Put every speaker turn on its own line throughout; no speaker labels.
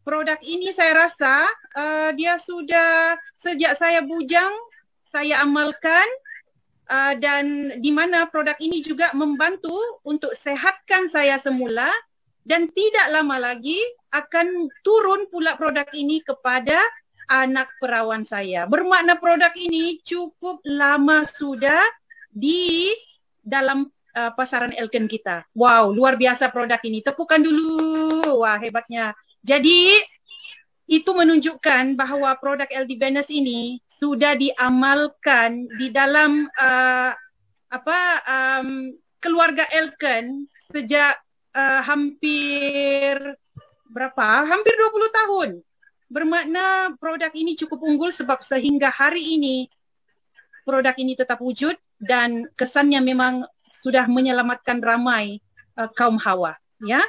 produk ini saya rasa dia sudah sejak saya bujang, saya amalkan dan di mana produk ini juga membantu untuk sehatkan saya semula dan tidak lama lagi akan turun pula produk ini kepada anak perawan saya. Bermakna produk ini cukup lama sudah di dalam pasaran Elken kita. Wow, luar biasa produk ini. Tepukan dulu. Wah, hebatnya. Jadi itu menunjukkan bahawa produk LD Venus ini sudah diamalkan di dalam keluarga Elken sejak hampir 20 tahun. Bermakna produk ini cukup unggul sebab sehingga hari ini produk ini tetap wujud dan kesannya memang sudah menyelamatkan ramai kaum hawa, ya.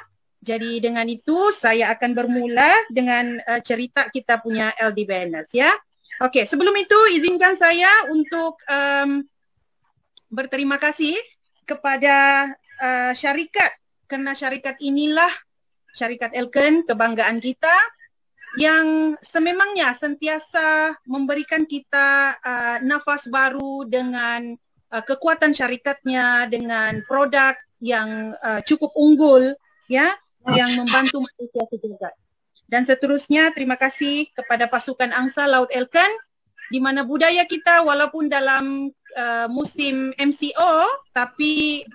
Jadi dengan itu saya akan bermula dengan cerita kita punya LD Venus, ya. Okey, sebelum itu izinkan saya untuk berterima kasih kepada syarikat, kerana syarikat inilah syarikat Elken, kebanggaan kita yang sememangnya sentiasa memberikan kita nafas baru dengan kekuatan syarikatnya, dengan produk yang cukup unggul, ya, yang membantu manusia sejagat. Dan seterusnya, terima kasih kepada pasukan Angsa Laut Elken, di mana budaya kita walaupun dalam musim MCO, tapi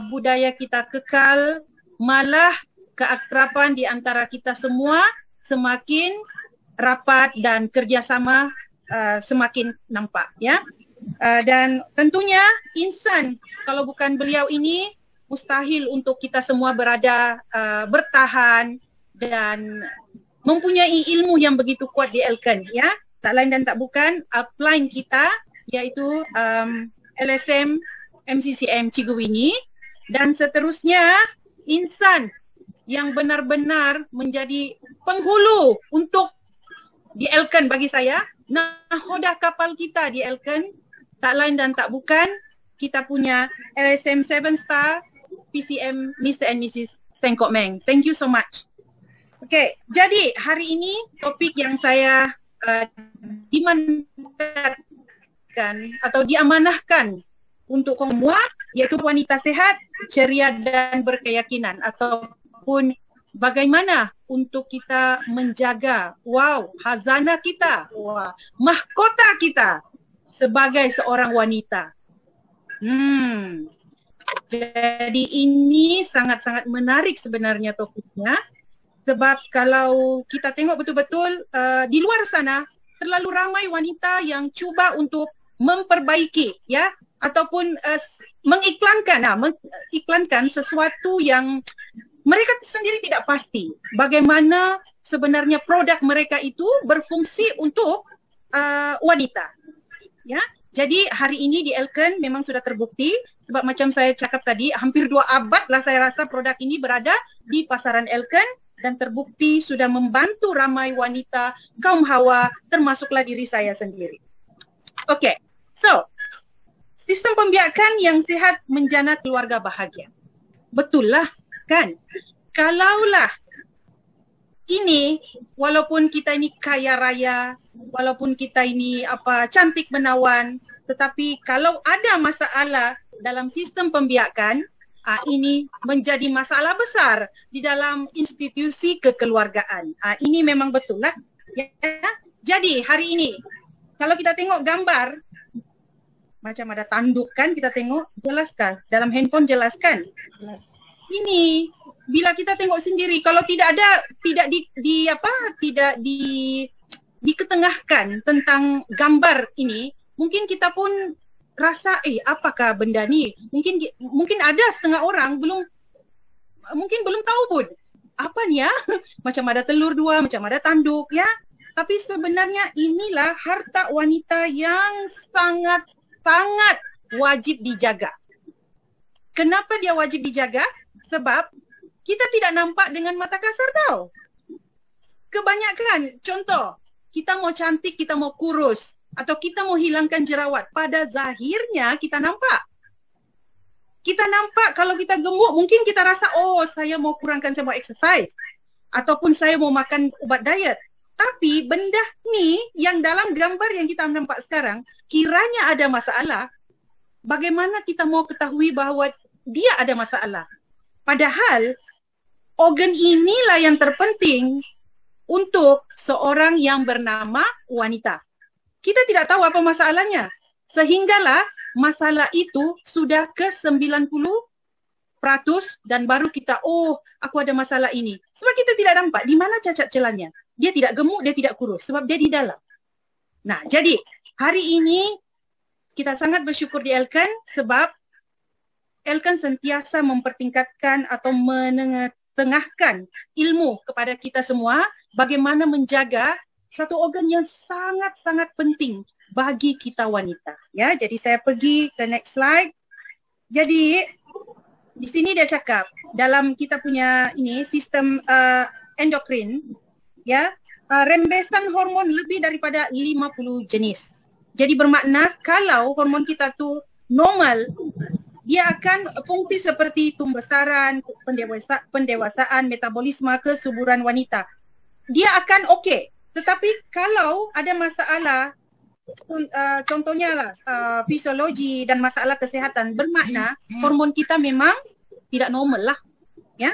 budaya kita kekal, malah keakraban di antara kita semua semakin rapat dan kerjasama semakin nampak, ya. Dan tentunya insan, kalau bukan beliau ini, mustahil untuk kita semua bertahan dan mempunyai ilmu yang begitu kuat di Elken, ya. Tak lain dan tak bukan upline kita, iaitu LSM MCCM Ciguwini, dan seterusnya insan yang benar-benar menjadi penghulu untuk di Elken bagi saya. Nahoda kapal kita di Elken tak lain dan tak bukan kita punya LSM 7 Star PCM Mr. and Mrs. Sengkok Meng. Thank you so much. Okay, jadi hari ini topik yang saya dimandatkan atau diamanahkan untuk semua iaitu wanita sehat, ceria dan berkeyakinan, ataupun bagaimana untuk kita menjaga khazanah kita, mahkota kita sebagai seorang wanita. Jadi ini sangat-sangat menarik sebenarnya topiknya, sebab kalau kita tengok betul-betul di luar sana terlalu ramai wanita yang cuba untuk memperbaiki, ya, ataupun mengiklankan sesuatu yang mereka sendiri tidak pasti bagaimana sebenarnya produk mereka itu berfungsi untuk wanita, ya. Jadi hari ini di Elken memang sudah terbukti, sebab macam saya cakap tadi, hampir 2 abad lah saya rasa produk ini berada di pasaran Elken dan terbukti sudah membantu ramai wanita, kaum hawa, termasuklah diri saya sendiri. Okey, so sistem pembiakan yang sihat menjana keluarga bahagia. Betul lah, kan? Kalaulah ini, walaupun kita ini kaya raya, walaupun kita ini cantik menawan, tetapi kalau ada masalah dalam sistem pembiakan, ini menjadi masalah besar di dalam institusi kekeluargaan. Ini memang betul lah. Ya. Jadi hari ini, kalau kita tengok gambar, macam ada tanduk kan, kita tengok, jelaskan dalam handphone, jelaskan. Ini bila kita tengok sendiri, kalau tidak diketengahkan tentang gambar ini, mungkin kita pun rasa apakah benda ni? Mungkin ada setengah orang belum tahu pun apa ni, ya. Macam ada telur 2, macam ada tanduk, ya. Tapi sebenarnya inilah harta wanita yang sangat wajib dijaga. Kenapa dia wajib dijaga? Sebab kita tidak nampak dengan mata kasar tau. Kebanyakan, contoh, kita mau cantik, kita mau kurus, atau kita mau hilangkan jerawat, pada zahirnya kita nampak. Kita nampak kalau kita gemuk, mungkin kita rasa, saya mau kurangkan, saya mau exercise. ataupun saya mau makan ubat diet. Tapi benda ni yang dalam gambar yang kita nampak sekarang, kiranya ada masalah, bagaimana kita mau ketahui bahawa dia ada masalah? Padahal organ inilah yang terpenting untuk seorang yang bernama wanita. Kita tidak tahu apa masalahnya. Sehinggalah masalah itu sudah ke 90% dan baru kita, oh, aku ada masalah ini. Sebab kita tidak nampak di mana cacat celahnya. Dia tidak gemuk, dia tidak kurus sebab dia di dalam. Nah, jadi hari ini kita sangat bersyukur di Elkan sebab Elkan sentiasa mempertingkatkan atau menengahkan ilmu kepada kita semua bagaimana menjaga satu organ yang sangat-sangat penting bagi kita wanita. Ya, jadi saya pergi ke next slide. Jadi di sini dia cakap dalam kita punya ini sistem endokrin, ya, rembesan hormon lebih daripada 50 jenis. Jadi bermakna kalau hormon kita tu normal, dia akan fungsi seperti tumbesaran, pendewasaan, metabolisme, kesuburan wanita. Dia akan okey. Tetapi kalau ada masalah, contohnya lah fisiologi dan masalah kesihatan, bermakna hormon kita memang tidak normal lah. Ya,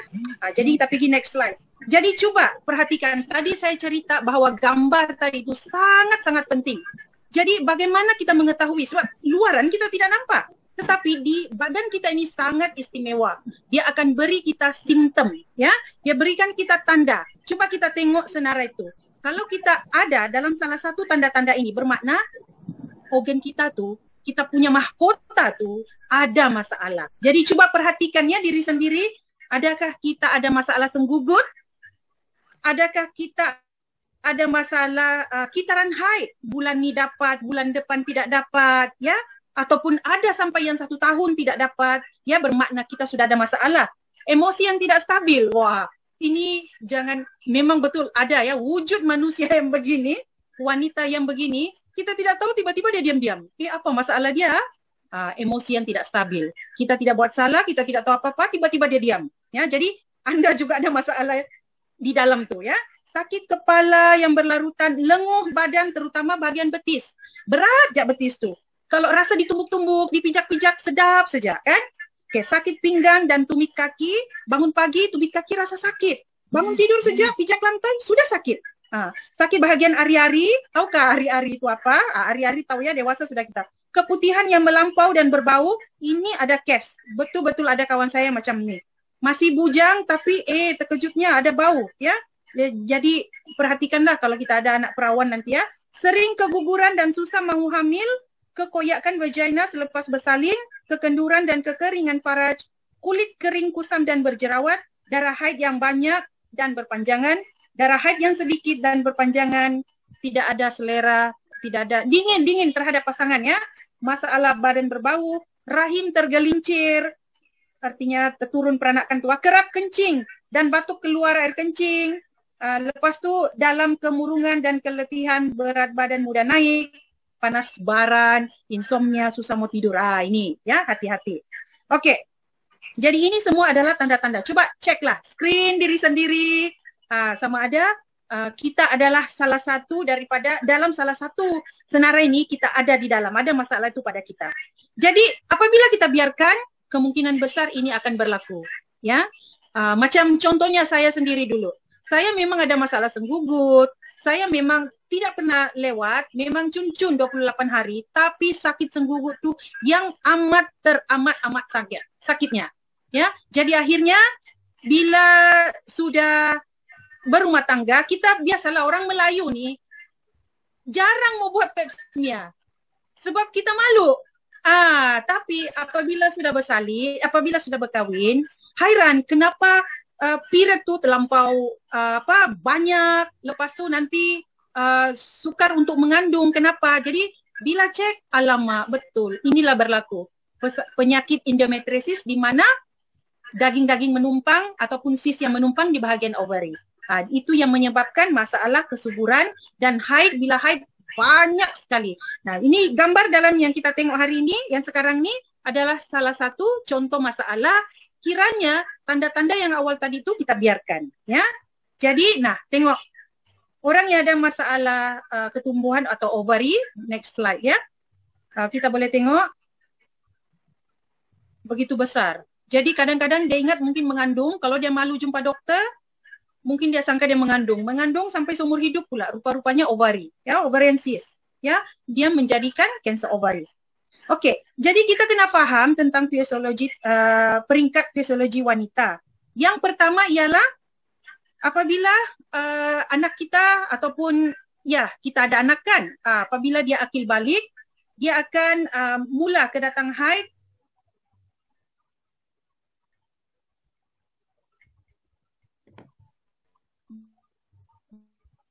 jadi kita pergi next slide. Jadi cuba perhatikan, tadi saya cerita bahawa gambar tadi itu sangat-sangat penting. Jadi bagaimana kita mengetahui, sebab luaran kita tidak nampak, tetapi di badan kita ini sangat istimewa. Dia akan beri kita simptom, ya. Dia berikan kita tanda. Cuba kita tengok senarai itu. Kalau kita ada dalam salah satu tanda-tanda ini, bermakna organ kita tu, kita punya mahkota tu ada masalah. Jadi cuba perhatikannya diri sendiri. Adakah kita ada masalah senggugut? Adakah kita ada masalah kitaran haid? Bulan ni dapat, bulan depan tidak dapat, ya? Ataupun ada sampai yang 1 tahun tidak dapat, ya, bermakna kita sudah ada masalah. Emosi yang tidak stabil, wah, ini jangan, memang betul ada ya wujud manusia yang begini, wanita yang begini, kita tidak tahu tiba-tiba dia diam-diam. Apa masalah dia? Emosi yang tidak stabil. Kita tidak buat salah, kita tidak tahu apa-apa, tiba-tiba dia diam. Ya, jadi anda juga ada masalah di dalam tu, ya. Sakit kepala yang berlarutan, lenguh badan terutama bahagian betis. Berat je betis tu. Kalau rasa ditumbuk-tumbuk, dipijak-pijak, sedap saja, kan? Okay, sakit pinggang dan tumit kaki, bangun pagi, tumit kaki rasa sakit. Bangun tidur saja, pijak lantai, sudah sakit. Sakit bahagian ari-ari, tahukah ari-ari itu apa? Ari-ari tahu ya, dewasa sudah kita. Keputihan yang melampau dan berbau, ini ada kes. Betul-betul ada kawan saya macam ni. Masih bujang tapi terkejutnya ada bau, ya. Jadi perhatikanlah kalau kita ada anak perawan nanti, ya. Sering keguguran dan susah mahu hamil, kekoyakan vagina selepas bersalin, kekenduran dan kekeringan faraj, kulit kering kusam dan berjerawat, darah haid yang banyak dan berpanjangan, darah haid yang sedikit dan berpanjangan, tidak ada selera, tidak ada dingin terhadap pasangan, ya. Masalah badan berbau, rahim tergelincir, artinya terturun peranakan tua, kerap kencing dan batuk keluar air kencing. Lepas tu dalam kemurungan dan keletihan, berat badan mudah naik, panas baran, insomnia, susah mau tidur. Ini ya, hati-hati. Okey. Jadi ini semua adalah tanda-tanda. Coba ceklah screen diri sendiri, sama ada kita adalah salah satu daripada dalam salah satu senarai ini kita ada di dalam, ada masalah itu pada kita. Jadi apabila kita biarkan, kemungkinan besar ini akan berlaku, ya. Macam contohnya saya sendiri dulu. Saya memang ada masalah senggugut, saya memang tidak pernah lewat, memang cun-cun 28 hari, tapi sakit senggugut tu yang amat sakitnya, ya. Jadi akhirnya bila sudah berumah tangga, kita biasalah orang Melayu ni jarang mau buat pap smear sebab kita malu. Tapi apabila sudah bersalin, apabila sudah berkahwin, hairan kenapa period tu terlampau banyak, lepas tu nanti sukar untuk mengandung, kenapa? Jadi bila cek, alamak, betul, inilah berlaku penyakit endometriosis di mana daging-daging menumpang ataupun sis yang menumpang di bahagian ovary. Itu yang menyebabkan masalah kesuburan dan haid. Bila haid banyak sekali. Nah, ini gambar dalam yang kita tengok hari ini, yang sekarang ni adalah salah satu contoh masalah. Kiranya tanda-tanda yang awal tadi itu kita biarkan, ya. Jadi, nah, tengok orang yang ada masalah ketumbuhan atau ovari, next slide ya. Kita boleh tengok begitu besar. Jadi kadang-kadang dia ingat mungkin mengandung, kalau dia malu jumpa doktor, mungkin dia sangka dia mengandung sampai seumur hidup pula. Rupa-rupanya ovari, ya, ovarian cyst, ya, dia menjadikan kanser ovari. Okey, jadi kita kena faham tentang fisiologi, peringkat fisiologi wanita. Yang pertama ialah apabila anak kita ataupun ya kita ada anak kan, apabila dia akil balik, dia akan mula kedatang haid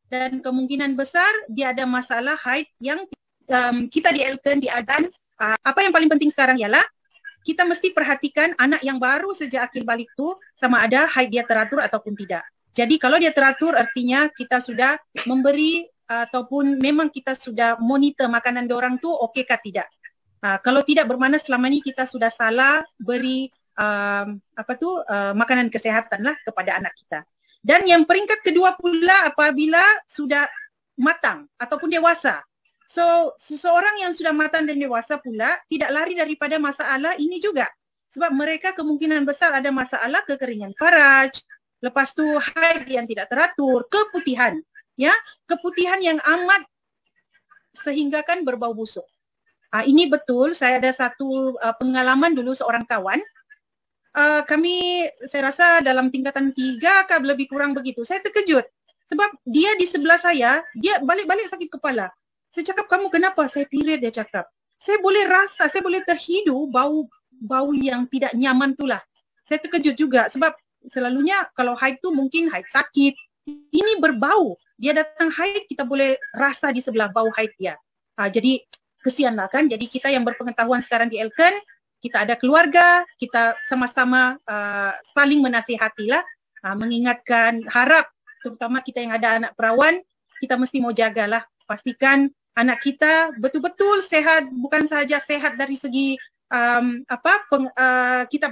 dan kemungkinan besar dia ada masalah haid yang kita di Elken di Adan. Apa yang paling penting sekarang ialah kita mesti perhatikan anak yang baru saja akil balik tu sama ada haid dia teratur ataupun tidak. Jadi kalau dia teratur artinya kita sudah memberi ataupun memang kita sudah monitor makanan diorang tu okey kah tidak. Kalau tidak bermakna selama ini kita sudah salah beri makanan kesihatan lah kepada anak kita. Dan yang peringkat kedua pula apabila sudah matang ataupun dewasa. So, seseorang yang sudah matang dan dewasa pula tidak lari daripada masalah ini juga. Sebab mereka kemungkinan besar ada masalah kekeringan faraj, lepas tu haid yang tidak teratur, keputihan. Ya, keputihan yang amat sehinggakan berbau busuk. Ini betul, saya ada satu pengalaman dulu seorang kawan. Kami, saya rasa dalam tingkatan 3 kah lebih kurang begitu. Saya terkejut sebab dia di sebelah saya, dia balik-balik sakit kepala. Saya cakap, kamu kenapa? Saya period, dia cakap. Saya boleh rasa, saya boleh terhidu bau yang tidak nyaman itulah. Saya terkejut juga sebab selalunya kalau haid tu mungkin haid sakit. Ini berbau. Dia datang haid, kita boleh rasa di sebelah bau haid dia. Jadi kesianlah kan. Jadi kita yang berpengetahuan sekarang di Elken, kita ada keluarga, kita sama-sama saling menasihatilah, mengingatkan, harap terutama kita yang ada anak perawan, kita mesti mau jagalah, pastikan anak kita betul-betul sehat, bukan sahaja sehat dari segi kita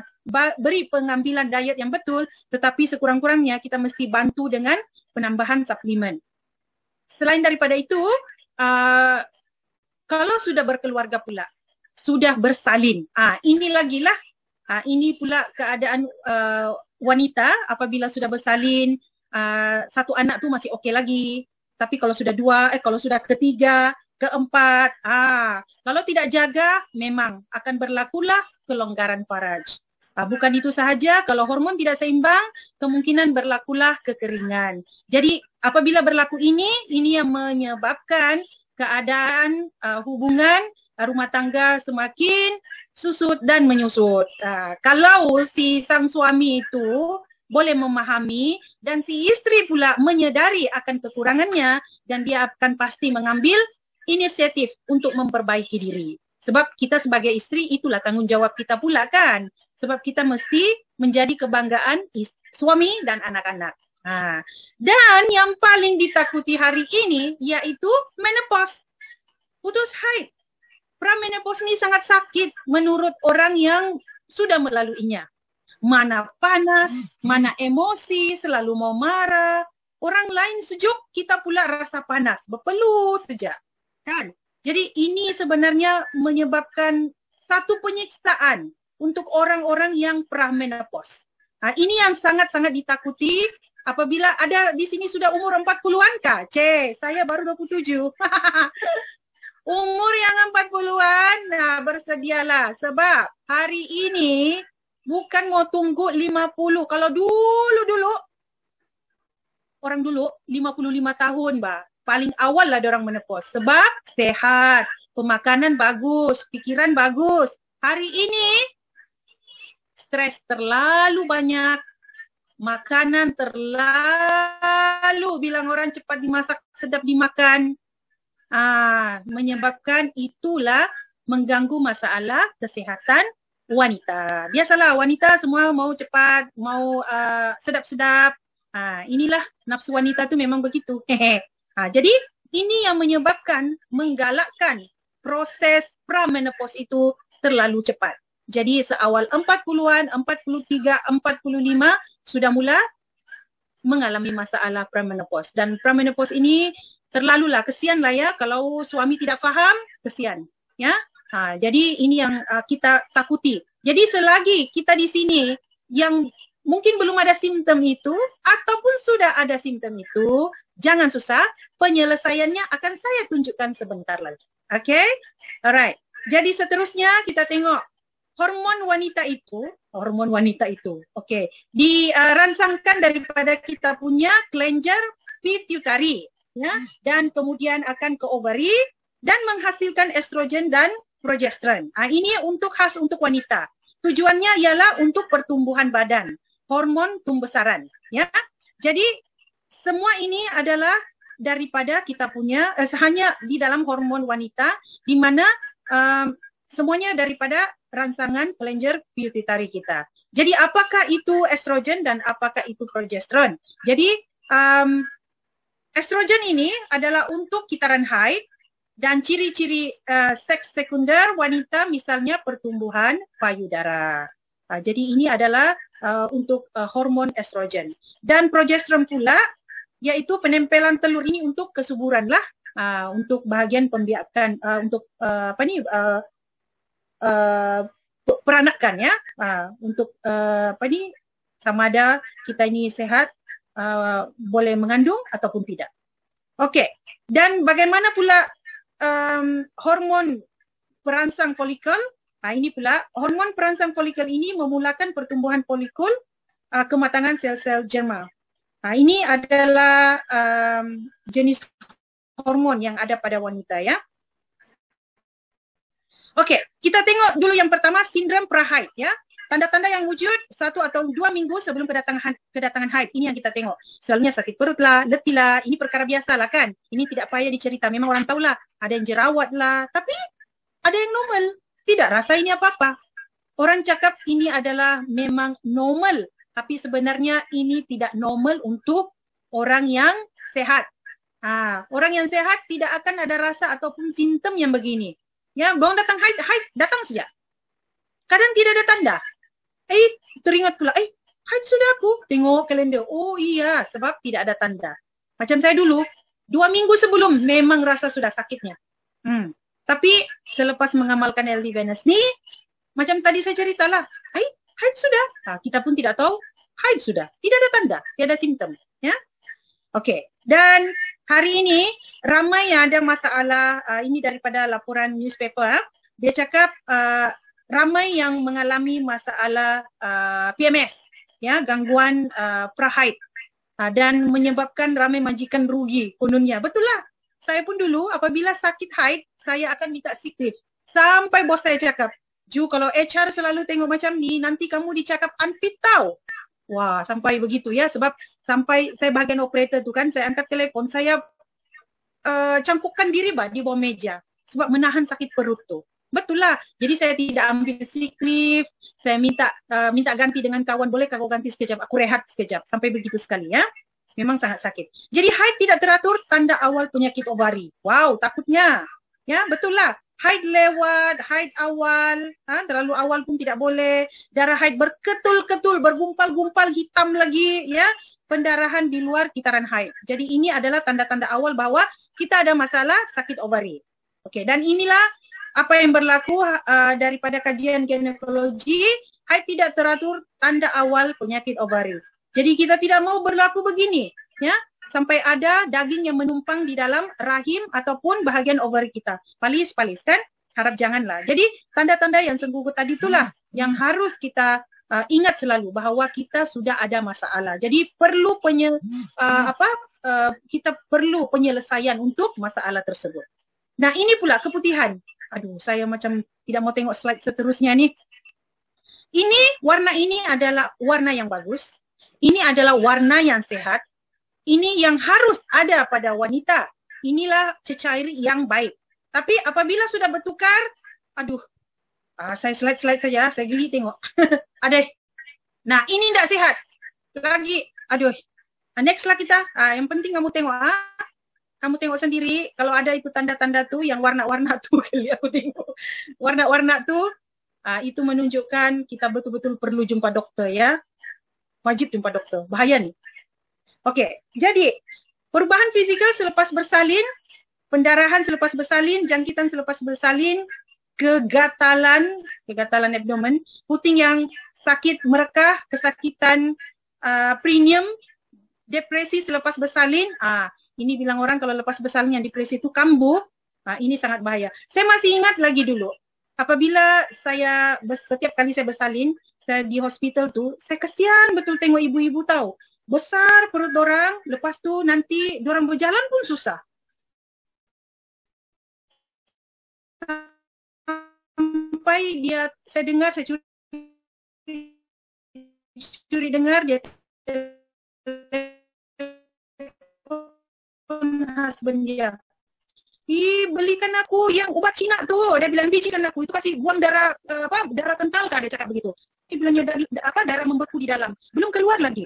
beri pengambilan diet yang betul, tetapi sekurang-kurangnya kita mesti bantu dengan penambahan suplemen. Selain daripada itu, kalau sudah berkeluarga pula, sudah bersalin. Ini lagi lah. Ini pula keadaan wanita apabila sudah bersalin, satu anak tu masih okey lagi. Tapi kalau sudah kalau sudah ketiga, keempat, kalau tidak jaga memang akan berlakulah kelonggaran faraj. Bukan itu sahaja, kalau hormon tidak seimbang, kemungkinan berlakulah kekeringan. Jadi apabila berlaku ini yang menyebabkan keadaan hubungan rumah tangga semakin susut dan menyusut. Kalau si sang suami itu boleh memahami dan si isteri pula menyedari akan kekurangannya dan dia akan pasti mengambil inisiatif untuk memperbaiki diri. Sebab kita sebagai isteri itulah tanggungjawab kita pula kan. Sebab kita mesti menjadi kebanggaan suami dan anak-anak. Dan yang paling ditakuti hari ini iaitu menopause, putus haid. Pramenopause ni sangat sakit menurut orang yang sudah melaluinya. Mana panas, mana emosi, selalu mau marah. Orang lain sejuk, kita pula rasa panas, berpeluh saja. Kan? Jadi ini sebenarnya menyebabkan satu penyiksaan untuk orang-orang yang pramenopause. Ini yang sangat-sangat ditakuti apabila ada di sini sudah umur 40-an kah? Saya baru 27. Umur yang 40-an, bersedialah. Sebab hari ini bukan mau tunggu 50. Kalau dulu, orang dulu 55 tahun, paling awal lah diorang menopause. Sebab sehat, pemakanan bagus, pikiran bagus. Hari ini, stres terlalu banyak, makanan terlalu, bilang orang cepat dimasak, sedap dimakan. Menyebabkan itulah mengganggu masalah kesihatan wanita. Biasalah wanita semua mau cepat, mau sedap-sedap. Inilah nafsu wanita tu memang begitu. Jadi ini yang menyebabkan menggalakkan proses pramenopause itu terlalu cepat. Jadi seawal 40-an, 43, 45 sudah mula mengalami masalah premenopause. Dan premenopause ini terlalulah, kesianlah ya kalau suami tidak paham, kesian ya. Jadi ini yang kita takuti. Jadi selagi kita di sini yang mungkin belum ada simptom itu ataupun sudah ada simptom itu, jangan susah, penyelesaiannya akan saya tunjukkan sebentar lagi. Okay? Alright. Jadi seterusnya kita tengok hormon wanita itu. Okay. Dirangsangkan daripada kita punya kelenjar pituitari ya, dan kemudian akan ke ovary dan menghasilkan estrogen dan progesteron. Ini khas untuk wanita. Tujuannya ialah untuk pertumbuhan badan, hormon pembesaran ya. Jadi semua ini adalah daripada kita punya hanya di dalam hormon wanita, di mana semuanya daripada rangsangan kelenjar pituitari kita. Jadi apakah itu estrogen dan apakah itu progesteron? Jadi estrogen ini adalah untuk kitaran haid dan ciri-ciri seks sekunder wanita, misalnya pertumbuhan payudara. Jadi ini adalah untuk hormon estrogen. Dan progesteron pula yaitu penempelan telur ini untuk kesuburan lah, untuk bahagian pembiakan, untuk peranakan ya, untuk sama ada kita ini sehat, boleh mengandung ataupun tidak. Okey, dan bagaimana pula hormon perangsang folikel? Ini pula hormon perangsang folikel ini memulakan pertumbuhan folikul, kematangan sel-sel germal. Ini adalah jenis hormon yang ada pada wanita ya. Okey, kita tengok dulu yang pertama, sindrom prahaid ya. Tanda-tanda yang wujud 1 atau 2 minggu sebelum kedatangan haid. Ini yang kita tengok. Selalunya sakit perut lah, letih lah. Ini perkara biasa lah kan. Ini tidak payah dicerita. Memang orang tahulah. Ada yang jerawat lah. Tapi ada yang normal. Tidak rasa ini apa-apa. Orang cakap ini adalah memang normal. Tapi sebenarnya ini tidak normal untuk orang yang sehat. Orang yang sehat tidak akan ada rasa ataupun simptom yang begini. Ya, bawang datang haid datang saja. Kadang tidak ada tanda. Teringat pula, haid sudah aku. Tengok kalender. Oh iya, sebab tidak ada tanda. Macam saya dulu, 2 minggu sebelum memang rasa sudah sakitnya. Tapi selepas mengamalkan LD Venus ni, macam tadi saya ceritalah, haid sudah. Kita pun tidak tahu, haid sudah. Tidak ada tanda, tidak ada simptom. Ya. Okey, dan hari ini ramai yang ada masalah, ini daripada laporan newspaper. Dia cakap ramai yang mengalami masalah PMS, ya, gangguan prahaid, dan menyebabkan ramai majikan rugi kononnya. Betul lah. Saya pun dulu apabila sakit haid, saya akan minta sick leave. Sampai bos saya cakap, Ju, kalau HR selalu tengok macam ni, nanti kamu dicakap unfit tau. Wah, sampai begitu ya. Sebab sampai saya bahagian operator tu kan, saya angkat telefon, saya cangkukkan diri di bawah meja. Sebab menahan sakit perut tu. Betul lah. Jadi saya tidak ambil sick leave. Saya minta ganti dengan kawan. Boleh kau ganti sekejap? Aku rehat sekejap. Sampai begitu sekali ya. Memang sangat sakit. Jadi haid tidak teratur, tanda awal penyakit ovari. Wow, takutnya. Ya, betul lah. Haid lewat, haid awal, terlalu awal pun tidak boleh. Darah haid berketul-ketul, bergumpal-gumpal, hitam lagi, ya. Pendarahan di luar kitaran haid. Jadi ini adalah tanda-tanda awal bahwa kita ada masalah sakit ovari. Okey, dan inilah apa yang berlaku daripada kajian ginekologi. Haid tidak teratur, tanda awal penyakit ovari. Jadi kita tidak mau berlaku begini, ya. Sampai ada daging yang menumpang di dalam rahim ataupun bahagian ovari kita. Palis-palis kan? Harap janganlah. Jadi tanda-tanda yang senggugut tadi itulah yang harus kita ingat selalu bahawa kita sudah ada masalah. Jadi perlu kita perlu penyelesaian untuk masalah tersebut. Nah, ini pula keputihan. Aduh, saya macam tidak mau tengok slide seterusnya ni. Warna ini adalah warna yang bagus. Ini adalah warna yang sehat. Ini yang harus ada pada wanita. Inilah cecair yang baik. Tapi apabila sudah bertukar, saya slide saja, saya geli tengok. Nah, ini tidak sehat. Lagi, next lah kita. Yang penting kamu tengok. Kamu tengok sendiri, kalau ada itu tanda-tanda tu, yang warna-warna tu, kali aku tengok. Warna-warna tu, itu menunjukkan kita betul-betul perlu jumpa doktor ya. Wajib jumpa doktor. Bahaya ni. Okey, jadi perubahan fizikal selepas bersalin, pendarahan selepas bersalin, jangkitan selepas bersalin, kegatalan abdomen, puting yang sakit merekah, kesakitan perineum, depresi selepas bersalin. Ini bilang orang kalau lepas bersalin yang depresi itu kambuh. Ini sangat bahaya. Saya masih ingat lagi dulu, apabila setiap kali saya bersalin, saya di hospital tu, saya kesian betul tengok ibu-ibu tahu. Besar perut dorang, lepas tu nanti dorang berjalan pun susah. Sampai saya dengar, saya curi dengar dia husband dia, belikan aku yang ubat Cina tu. Dia bilang, bisikan aku itu kasih buang darah darah kental kah, dia cakap begitu. Dia bilangnya darah membeku di dalam, belum keluar lagi.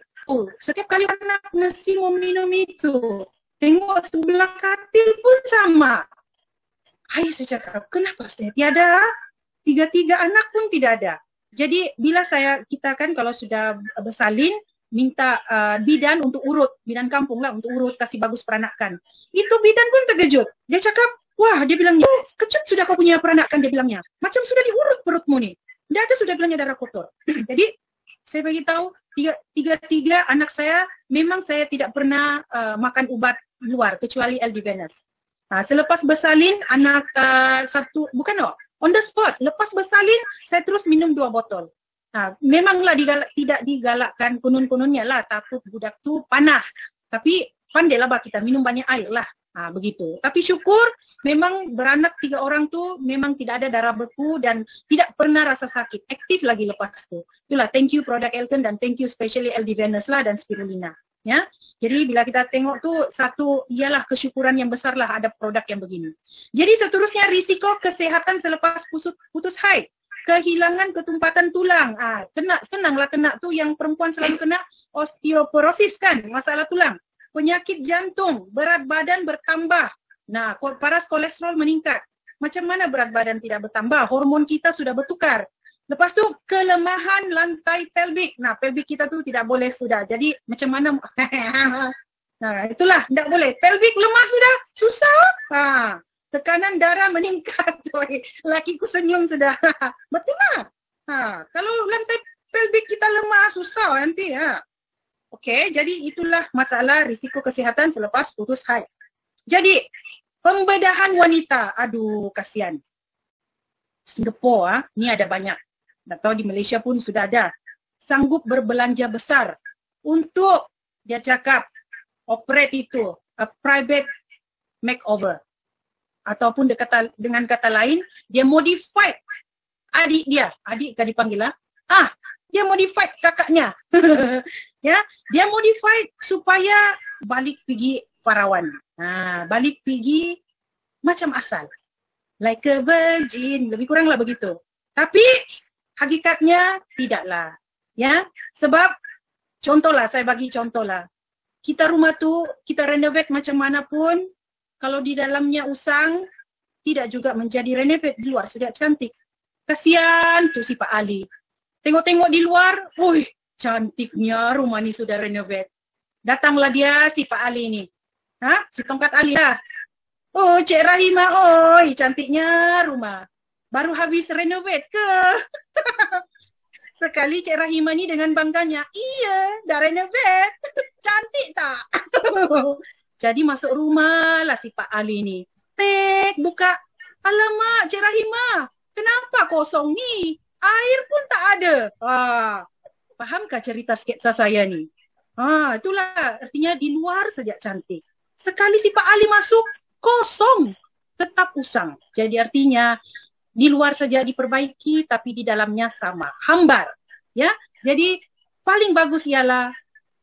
Setiap kali anak nasi mau minum itu, tengok sebelah katil pun sama. Hai, saya cakap, kenapa saya tiada? Tiga-tiga anak pun tidak ada. Jadi bila kita kan kalau sudah bersalin, minta bidan untuk urut, bidan kampung lah untuk urut, kasih bagus peranakan. Itu bidan pun terkejut. Dia cakap, wah, dia bilangnya, kecut sudah kau punya peranakan, dia bilangnya. Macam sudah diurut perutmu ni. Tidak ada sudah bilangnya darah kotor. Jadi saya bagi tahu tiga anak saya, memang saya tidak pernah makan ubat luar kecuali LD Venus. Selepas bersalin, anak on the spot, lepas bersalin, saya terus minum 2 botol. Memanglah tidak digalakkan kononnya lah, takut budak tu panas. Tapi pandailah kita minum banyak air lah. Begitu. Tapi syukur memang beranak 3 orang tu memang tidak ada darah beku dan tidak pernah rasa sakit. Aktif lagi lepas tu. Itulah, thank you produk Elken dan thank you especially LD Venus lah dan Spirulina. Ya. Jadi bila kita tengok tu, satu ialah kesyukuran yang besar lah ada produk yang begini. Jadi seterusnya risiko kesehatan selepas putus haid. Kehilangan ketumpatan tulang. Senanglah kena tu, yang perempuan selalu kena osteoporosis kan, masalah tulang. Penyakit jantung, berat badan bertambah. Paras kolesterol meningkat. Macam mana berat badan tidak bertambah? Hormon kita sudah bertukar. Lepas tu kelemahan lantai pelvik. Pelvik kita tu tidak boleh sudah. Jadi macam mana? Itulah, tidak boleh. Pelvik lemah sudah, susah. Tekanan darah meningkat. Lakiku senyum sudah. Betul lah. Kalau lantai pelvik kita lemah, susah nanti. Okey, jadi itulah masalah risiko kesihatan selepas putus haid. Jadi, pembedahan wanita. Aduh, kasihan. Singapura, ni ada banyak. Tak tahu di Malaysia pun sudah ada. Sanggup berbelanja besar untuk, dia cakap, operate itu, a private makeover. Ataupun dengan kata lain, dia modify adik dia. Adik kan dipanggil lah. Dia modify kakaknya. Ya, dia modify supaya balik pergi perawan. Balik pergi macam asal. Like a virgin, lebih kurang lah begitu. Tapi hakikatnya tidaklah. Ya, sebab contohlah, saya bagi contohlah. Kita rumah tu, kita renovate macam mana pun, kalau di dalamnya usang, tidak juga menjadi renovate di luar sejak cantik. Kasihan tu si Pak Ali. Tengok-tengok di luar, cantiknya rumah ni sudah renovate. Datanglah dia si Pak Ali ni. Si tongkat Ali lah. Cik Rahimah, cantiknya rumah. Baru habis renovate ke? Sekali Cik Rahimah ni dengan bangganya, iya, dah renovate. Cantik tak? Jadi masuk rumah lah si Pak Ali ni. Buka. Alamak, Cik Rahimah, kenapa kosong ni? Air pun tak ada. Fahamkah cerita sketsa saya ni? Itulah artinya di luar saja cantik. Sekali si Pak Ali masuk, kosong. Tetap usang. Jadi artinya di luar saja diperbaiki tapi di dalamnya sama. Hambar. Ya. Jadi paling bagus ialah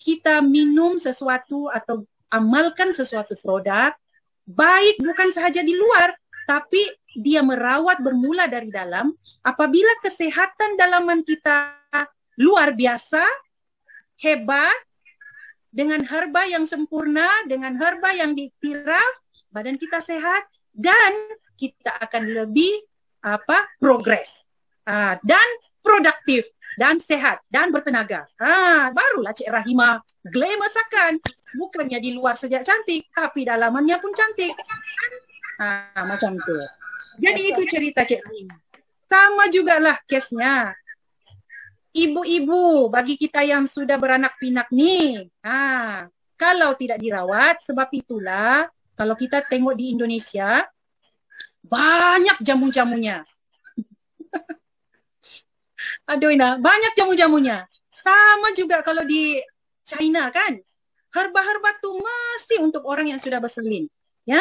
kita minum sesuatu atau amalkan sesuatu produk. Baik bukan sahaja di luar, tapi dia merawat bermula dari dalam. Apabila kesehatan dalaman kita luar biasa, hebat, dengan herba yang sempurna, dengan herba yang ditiraf, badan kita sehat dan kita akan lebih progres. dan produktif dan sehat dan bertenaga. Barulah Cik Rahima glamorous akan. Bukannya di luar saja cantik, tapi dalamannya pun cantik. Macam tu. Jadi itu cerita Cik Rahima. Sama jugalah kesnya. Ibu-ibu bagi kita yang sudah beranak pinak ni, kalau tidak dirawat, sebab itulah kalau kita tengok di Indonesia banyak jamu-jamunya. Aduh Ina, banyak jamu-jamunya. Sama juga kalau di China kan, herba-herba tu mesti untuk orang yang sudah berselin. Ya,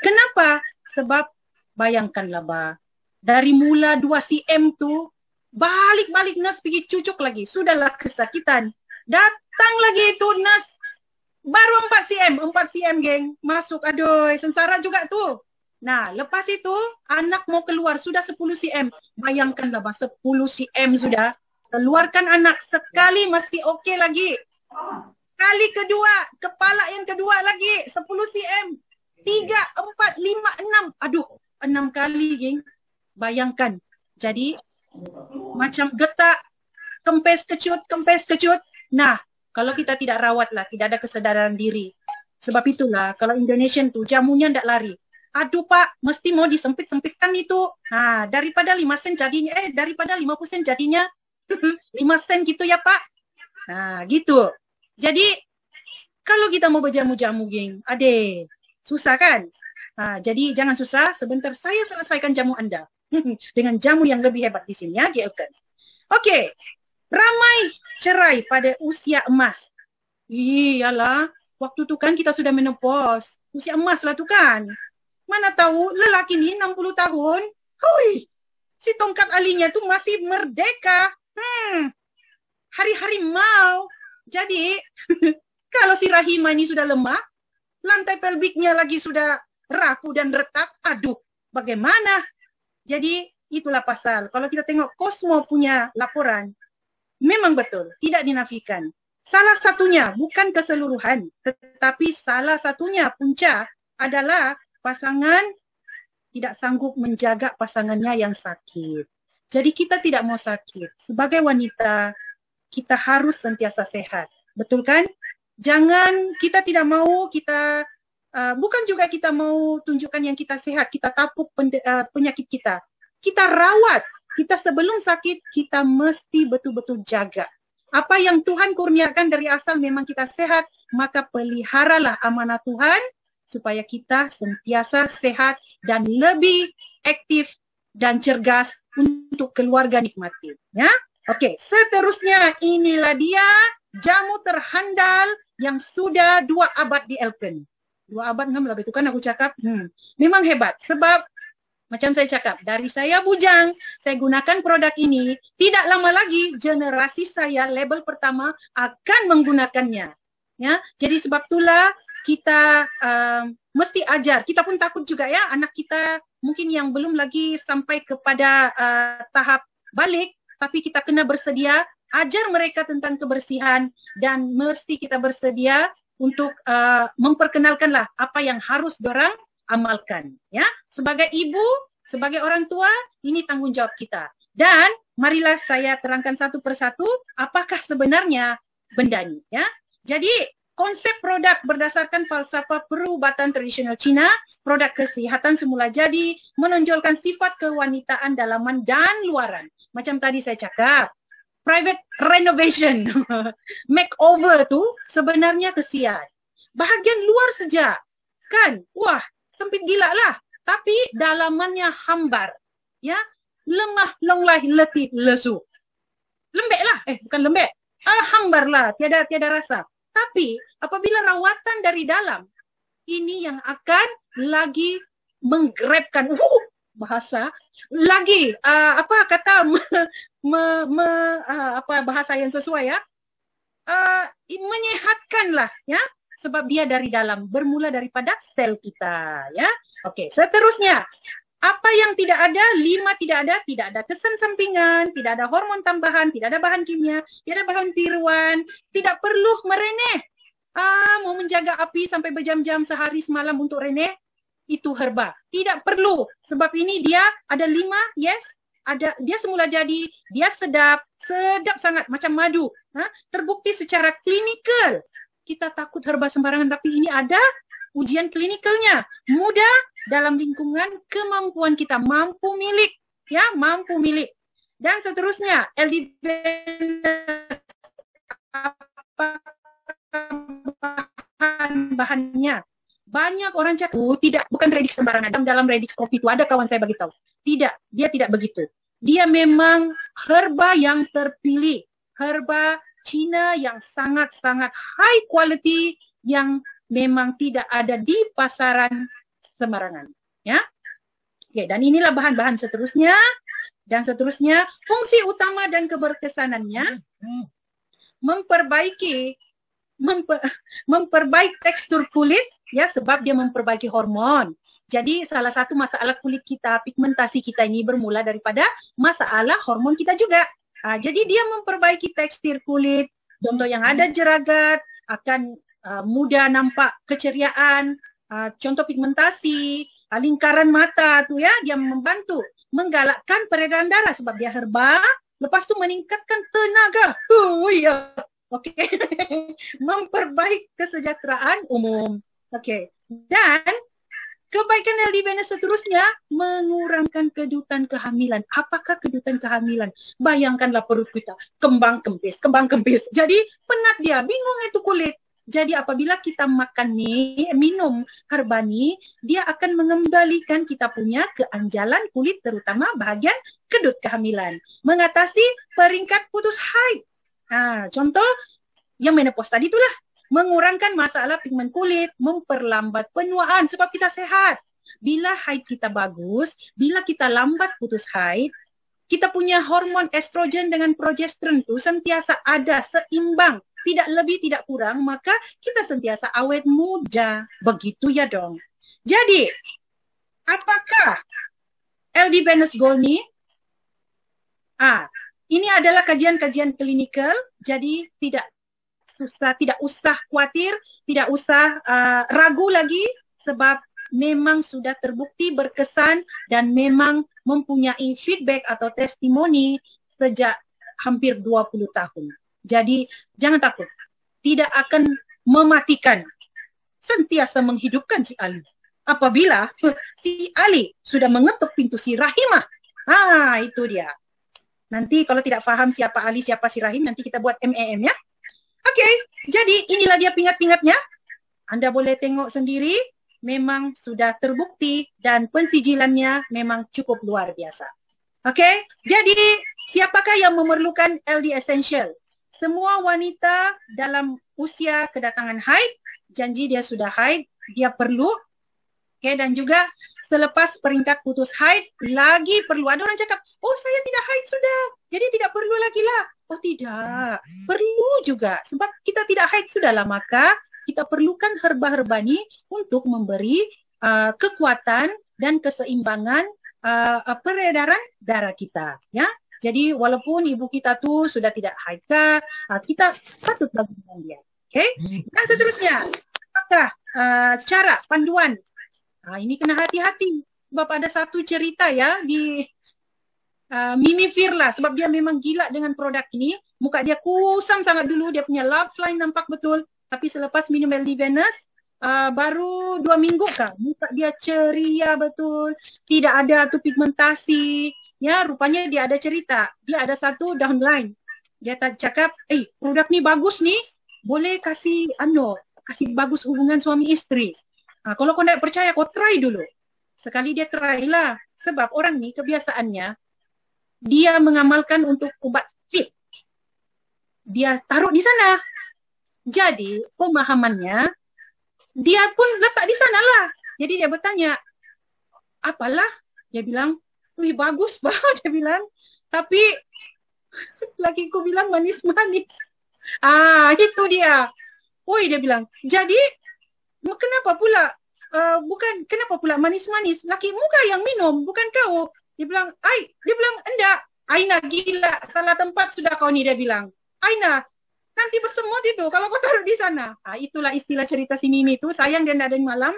kenapa? Sebab bayangkanlah bah, dari mula 2 cm tu balik-balik nas pergi cucuk lagi, sudahlah kesakitan. Datang lagi itu nas baru 4 cm geng, masuk. Aduh, sengsara juga tu. Nah, lepas itu anak mau keluar sudah 10 cm. Bayangkanlah bah, 10 cm sudah. Keluarkan anak sekali masih okey lagi. Kali kedua, kepala yang kedua lagi 10 cm. 3, 4, 5, 6. Aduh, 6 kali geng. Bayangkan. Jadi macam getak, kempes kecut. Nah, kalau kita tidak rawat lah, tidak ada kesadaran diri. Sebab itulah kalau Indonesian tu jamunya ndak lari. Aduh Pak, mesti mau disempit-sempitkan itu. Daripada 5 sen jadinya, daripada 50 sen jadinya 5 sen gitu ya Pak. Gitu. Jadi kalau kita mau berjamu-jamu geng, susah kan? Jadi jangan susah, sebentar saya selesaikan jamu Anda. Dengan jamu yang lebih hebat di sini ya, di Elken. Okey, ramai cerai pada usia emas. Iyalah, waktu tu kan kita sudah menopause. Usia emas lah tu kan. Mana tahu lelaki ni 60 tahun, hui, si tongkat alinya tu masih merdeka. Hari-hari mau. Jadi, kalau si Rahima ni sudah lemah, lantai pelviknya lagi sudah rapuh dan retak, aduh, bagaimana? Jadi, itulah pasal. Kalau kita tengok Cosmo punya laporan, memang betul, tidak dinafikan. Salah satunya, bukan keseluruhan, tetapi salah satunya punca adalah pasangan tidak sanggup menjaga pasangannya yang sakit. Jadi kita tidak mau sakit. Sebagai wanita, kita harus sentiasa sehat. Betul kan? Jangan, kita tidak mau, bukan juga kita mau tunjukkan yang kita sehat, kita tapuk penyakit kita. Kita rawat. Kita sebelum sakit, kita mesti betul-betul jaga. Apa yang Tuhan kurniakan dari asal memang kita sehat, maka peliharalah amanah Tuhan supaya kita sentiasa sehat dan lebih aktif dan cergas untuk keluarga nikmati. Ya? Okey, seterusnya inilah dia jamu terhandal yang sudah 2 abad di Elken. 2 abad ngam lah betul kan aku cakap. Memang hebat sebab macam saya cakap, dari saya bujang, saya gunakan produk ini, tidak lama lagi generasi saya label pertama akan menggunakannya. Ya, jadi sebab itulah kita mesti ajar. Kita pun takut juga ya, anak kita mungkin yang belum lagi sampai kepada tahap balik, tapi kita kena bersedia ajar mereka tentang kebersihan dan mesti kita bersedia untuk memperkenalkanlah apa yang harus dorang amalkan. Ya, sebagai ibu, sebagai orang tua, ini tanggung jawab kita. Dan marilah saya terangkan satu persatu apakah sebenarnya benda ini. Ya, jadi konsep produk berdasarkan falsafah perubatan tradisional Cina, produk kesihatan semula jadi, menonjolkan sifat kewanitaan dalaman dan luaran. Macam tadi saya cakap, private renovation, makeover tu sebenarnya kesian. Bahagian luar saja, kan? Wah, sempit gila lah. Tapi dalamannya hambar. Ya, lemah, longlai, letih, lesu. Lembek lah, bukan lembek. Hambar lah, tiada rasa. Tapi apabila rawatan dari dalam, ini yang akan lagi menggrabkan bahasa, lagi bahasa yang sesuai ya, menyehatkanlah ya, sebab dia dari dalam, bermula daripada sel kita ya. Okey, seterusnya apa yang tidak ada? 5 tidak ada kesan sampingan, tidak ada hormon tambahan, tidak ada bahan kimia, tidak ada bahan tiruan, tidak perlu mereneh. Mau menjaga api sampai berjam-jam sehari semalam untuk reneh, itu herba. Tidak perlu, sebab ini dia ada 5, yes, dia semula jadi, dia sedap sangat macam madu. Terbukti secara klinikal. Kita takut herba sembarangan, tapi ini ada ujian klinikalnya. Mudah dalam lingkungan kemampuan kita, mampu milik. Dan seterusnya, eldivenus, apa bahan-bahannya? Banyak orang cakap, bukan redix sembarangan. Dalam redix kopi itu ada kawan saya beritahu. Tidak, dia tidak begitu. Dia memang herba yang terpilih, herba Cina yang sangat-sangat high quality, yang memang tidak ada di pasaran sembarangan. Ya, oke, dan inilah bahan-bahan seterusnya. Dan seterusnya, fungsi utama dan keberkesanannya memperbaiki tekstur kulit, ya, sebab dia memperbaiki hormon. Jadi salah satu masalah kulit kita, pigmentasi kita ini bermula daripada masalah hormon kita juga. Jadi dia memperbaiki tekstur kulit. Contoh yang ada jeragat, akan mudah nampak keceriaan. Contoh pigmentasi, lingkaran mata tuh ya, dia membantu menggalakkan peredaran darah sebab dia herba. Lepas tu meningkatkan tenaga. Oke. Memperbaiki kesejahteraan umum. Oke. Dan kebaikan eldivenus seterusnya mengurangkan kedutan kehamilan. Apakah kedutan kehamilan? Bayangkanlah perut kita kembang kempis. Jadi penat dia, bingung itu kulit. Jadi apabila kita makan minum herba ni, dia akan mengembalikan kita punya keanjalan kulit, terutama bahagian kedut kehamilan. Mengatasi peringkat putus haid. Contoh yang menopause tadi itulah. Mengurangkan masalah pigmen kulit, memperlambat penuaan sebab kita sehat. Bila haid kita bagus, bila kita lambat putus haid, kita punya hormon estrogen dengan progesteron itu sentiasa ada, seimbang, tidak lebih, tidak kurang, maka kita sentiasa awet muda. Begitu ya dong. Jadi, apakah eldivenus gold ni? Ini adalah kajian-kajian klinikal, jadi tidak usah khawatir, tidak usah ragu lagi, sebab memang sudah terbukti berkesan dan memang mempunyai feedback atau testimoni sejak hampir 20 tahun. Jadi jangan takut, tidak akan mematikan, sentiasa menghidupkan si Ali. Apabila si Ali sudah mengetuk pintu si Rahimah, itu dia. Nanti kalau tidak faham siapa Ali, siapa si Rahim, nanti kita buat MEM ya. Oke, jadi inilah dia pingat-pingatnya. Anda boleh tengok sendiri, memang sudah terbukti dan pensijilannya memang cukup luar biasa. Oke, jadi siapakah yang memerlukan LD Essential? Semua wanita dalam usia kedatangan haid, janji dia sudah haid, dia perlu. Oke, dan juga selepas peringkat putus haid, lagi perlu. Ada orang cakap, oh saya tidak haid sudah, jadi tidak perlu lagi lah. Oh tidak, perlu juga. Sebab kita tidak haid sudahlah, maka kita perlukan herba-herba ini untuk memberi kekuatan dan keseimbangan peredaran darah kita. Ya, jadi walaupun ibu kita tuh sudah tidak haid, kita patut lakukan dia. Oke, dan seterusnya, apakah cara panduan? Ini kena hati-hati. Sebab ada satu cerita ya di Mimi Firla, sebab dia memang gila dengan produk ini. Muka dia kusam sangat dulu, dia punya love line nampak betul. Tapi selepas minum eldivenus, baru 2 minggu kah, muka dia ceria betul. Tidak ada tu pigmentasi. Ya, rupanya dia ada cerita. Dia ada satu downline. Dia cakap, produk ni bagus ni, boleh kasih bagus hubungan suami isteri. Kalau kau tidak percaya, kau try dulu. Sekali dia try lah. Sebab orang ni kebiasaannya, dia mengamalkan untuk ubat fit. Dia taruh di sana. Jadi pemahamannya, dia pun letak di sana lah. Jadi dia bertanya, apalah? Dia bilang, wih bagus banget, dia bilang. Tapi lakiku bilang manis-manis. Itu dia. Woi, dia bilang, jadi kenapa pula kenapa pula manis-manis? Laki muka yang minum, bukan kau. Dia bilang, enggak. Aina gila, salah tempat sudah kau ni, dia bilang. Aina, nanti bersemut itu kalau kau taruh di sana. Itulah istilah cerita si Mimi itu. Sayang dia tidak ada di malam.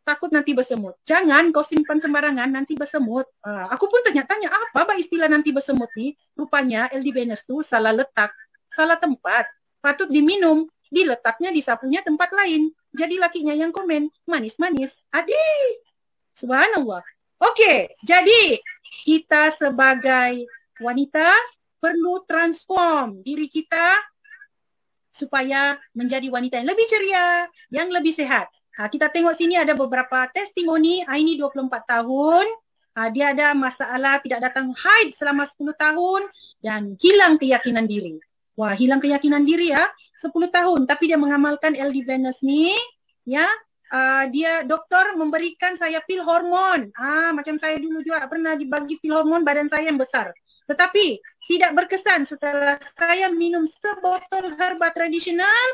takut nanti bersemut. Jangan kau simpan sembarangan, nanti bersemut. Aku pun tanya-tanya, apa istilah nanti bersemut nih? Rupanya LD Venus tuh salah letak, salah tempat. Patut diminum, diletaknya di sapunya tempat lain. Jadi lakinya yang komen, manis-manis. Adik, subhanallah. Oke, jadi kita sebagai wanita perlu transform diri kita supaya menjadi wanita yang lebih ceria, yang lebih sehat. Kita tengok sini ada beberapa testimoni. Ini 24 tahun. Dia ada masalah tidak datang haid selama 10 tahun dan hilang keyakinan diri. Wah, hilang keyakinan diri ya, 10 tahun. Tapi dia mengamalkan LD Venus ni, ya. Dia dokter memberikan saya pil hormon. Macam saya dulu juga pernah dibagi pil hormon, badan saya yang besar. Tetapi tidak berkesan setelah saya minum sebotol herba tradisional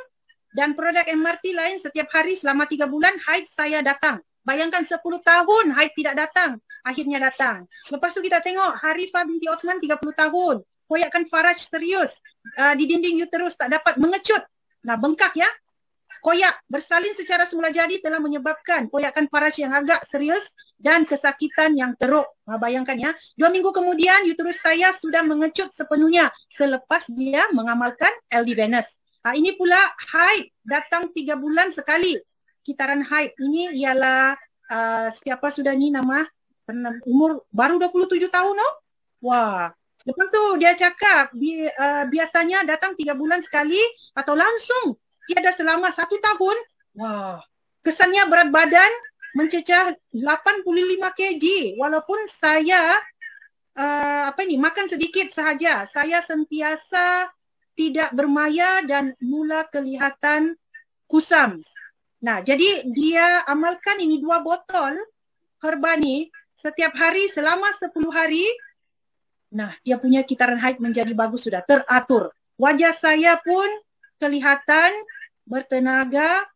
dan produk MRT lain setiap hari selama 3 bulan, haid saya datang. Bayangkan 10 tahun haid tidak datang, akhirnya datang. Lepas tu kita tengok Harifah binti Othman 30 tahun. Koyakan Faraj serius. Di dinding uterus tak dapat mengecut. Nah, bengkak ya. Koyak bersalin secara semula jadi telah menyebabkan koyakan Faraj yang agak serius dan kesakitan yang teruk. Bayangkan ya. 2 minggu kemudian uterus saya sudah mengecut sepenuhnya selepas dia mengamalkan LD Venus. Ini pula haid datang 3 bulan sekali. Kitaran haid ini ialah siapa sudah ni nama umur baru 27 tahun no? Wah. Lepas tu dia cakap biasanya datang 3 bulan sekali atau langsung tiada selama 1 tahun. Wah. Kesannya berat badan mencecah 85 kg walaupun saya makan sedikit sahaja. Saya sentiasa tidak bermaya dan mula kelihatan kusam. Nah, jadi dia amalkan ini 2 botol herba ni setiap hari selama 10 hari. Nah, dia punya kitaran haid menjadi bagus, sudah teratur. Wajah saya pun kelihatan bertenaga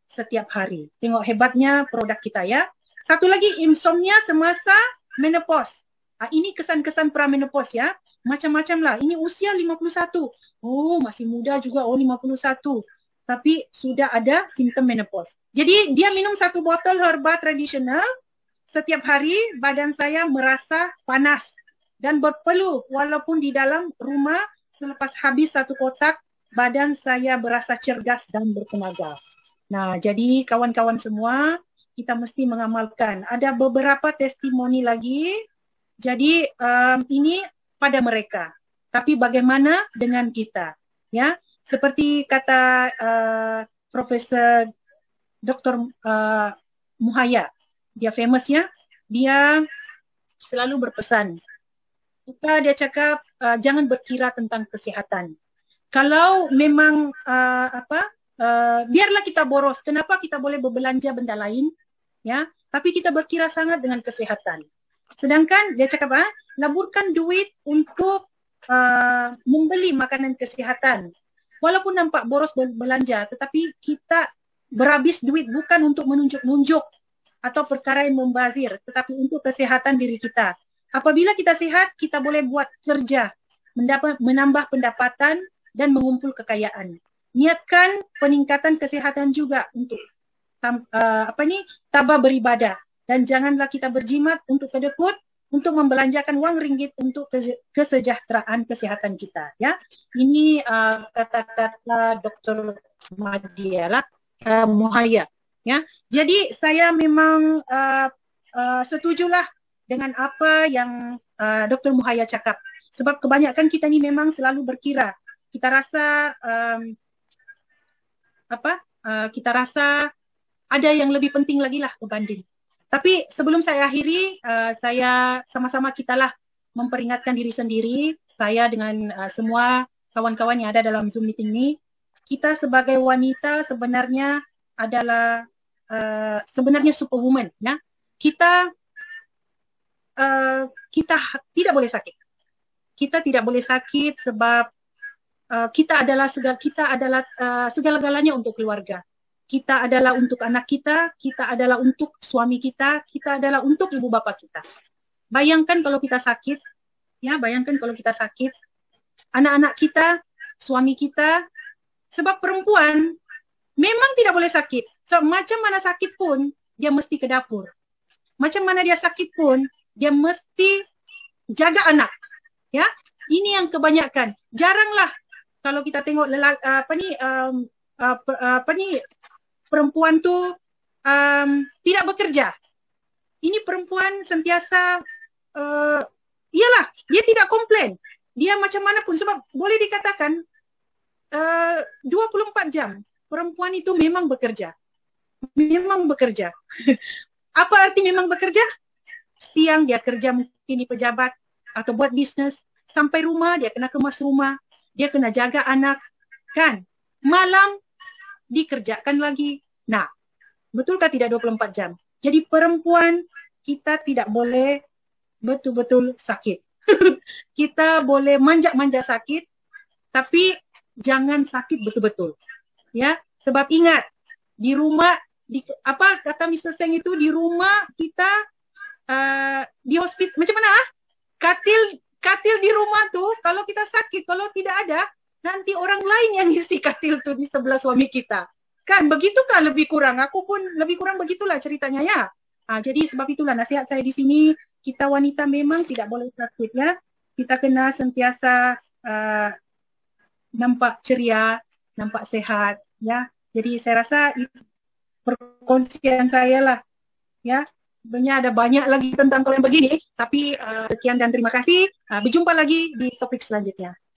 setiap hari. Tengok hebatnya produk kita ya. Satu lagi, insomnia semasa menopause. Ini kesan-kesan pramenopause ya. Macam-macam lah. Ini usia 51. Oh, masih muda juga. Oh, 51. Tapi sudah ada simptom menopause. Jadi dia minum 1 botol herba tradisional. Setiap hari badan saya merasa panas dan berpeluh. Walaupun di dalam rumah selepas habis 1 kotak, badan saya berasa cergas dan bertenaga. Nah, jadi kawan-kawan semua, kita mesti mengamalkan. Ada beberapa testimoni lagi. Jadi ini pada mereka. Tapi bagaimana dengan kita? Ya, seperti kata Profesor Dr. Muhaya, dia famous ya. Dia selalu berpesan. Dia cakap jangan berkira tentang kesihatan. Kalau memang biarlah kita boros. Kenapa kita boleh berbelanja benda lain? Ya, tapi kita berkira sangat dengan kesihatan. Sedangkan dia cakap, laburkan duit untuk membeli makanan kesihatan. Walaupun nampak boros belanja, tetapi kita berhabis duit bukan untuk menunjuk-nunjuk atau perkara yang membazir, tetapi untuk kesihatan diri kita. Apabila kita sihat, kita boleh buat kerja, menambah pendapatan dan mengumpul kekayaan. Niatkan peningkatan kesihatan juga untuk tabah beribadah. Dan janganlah kita berjimat untuk kedekut, untuk membelanjakan wang ringgit untuk kesejahteraan kesihatan kita. Ya, ini kata-kata Dr. Muhaya. Ya, jadi saya memang setujulah dengan apa yang Dr. Muhaya cakap. Sebab kebanyakan kita ni memang selalu berkira. Kita rasa kita rasa ada yang lebih penting lagi lah berbanding. Tapi sebelum saya akhiri, saya sama-sama kitalah memperingatkan diri sendiri, saya dengan semua kawan-kawan yang ada dalam Zoom meeting ini, kita sebagai wanita sebenarnya adalah sebenarnya superwoman. Ya? Kita tidak boleh sakit. Kita tidak boleh sakit sebab kita adalah segala-galanya untuk keluarga. Kita adalah untuk anak kita adalah untuk suami kita adalah untuk ibu bapa kita. Bayangkan kalau kita sakit, ya, bayangkan kalau kita sakit, anak-anak kita, suami kita, sebab perempuan memang tidak boleh sakit. So, macam mana sakit pun, dia mesti ke dapur. Macam mana dia sakit pun, dia mesti jaga anak. Ya, ini yang kebanyakan. Jaranglah kalau kita tengok perempuan tu tidak bekerja. Ini perempuan sentiasa iyalah, dia tidak komplain. Dia macam mana pun, sebab boleh dikatakan 24 jam perempuan itu memang bekerja. Memang bekerja. Apa arti memang bekerja? Siang dia kerja mungkin di pejabat atau buat bisnes, sampai rumah dia kena kemas rumah, dia kena jaga anak, kan? Malam dikerjakan lagi. Nah, betulkah tidak 24 jam? Jadi perempuan kita tidak boleh betul-betul sakit. Kita boleh manja-manja sakit, tapi jangan sakit betul-betul. Ya, sebab ingat, di rumah apa kata Mr. Seng itu, di rumah kita di hospital macam mana? Katil di rumah tuh kalau kita sakit, kalau tidak ada, nanti orang lain yang isi katil tuh di sebelah suami kita. Kan begitukah lebih kurang? Aku pun lebih kurang begitulah ceritanya ya. Jadi sebab itulah nasihat saya di sini, kita wanita memang tidak boleh sakit ya. Kita kena sentiasa nampak ceria, nampak sehat ya. Jadi saya rasa itu perkongsian saya lah ya. Sebenarnya ada banyak lagi tentang kalau yang begini, tapi sekian dan terima kasih. Berjumpa lagi di topik selanjutnya.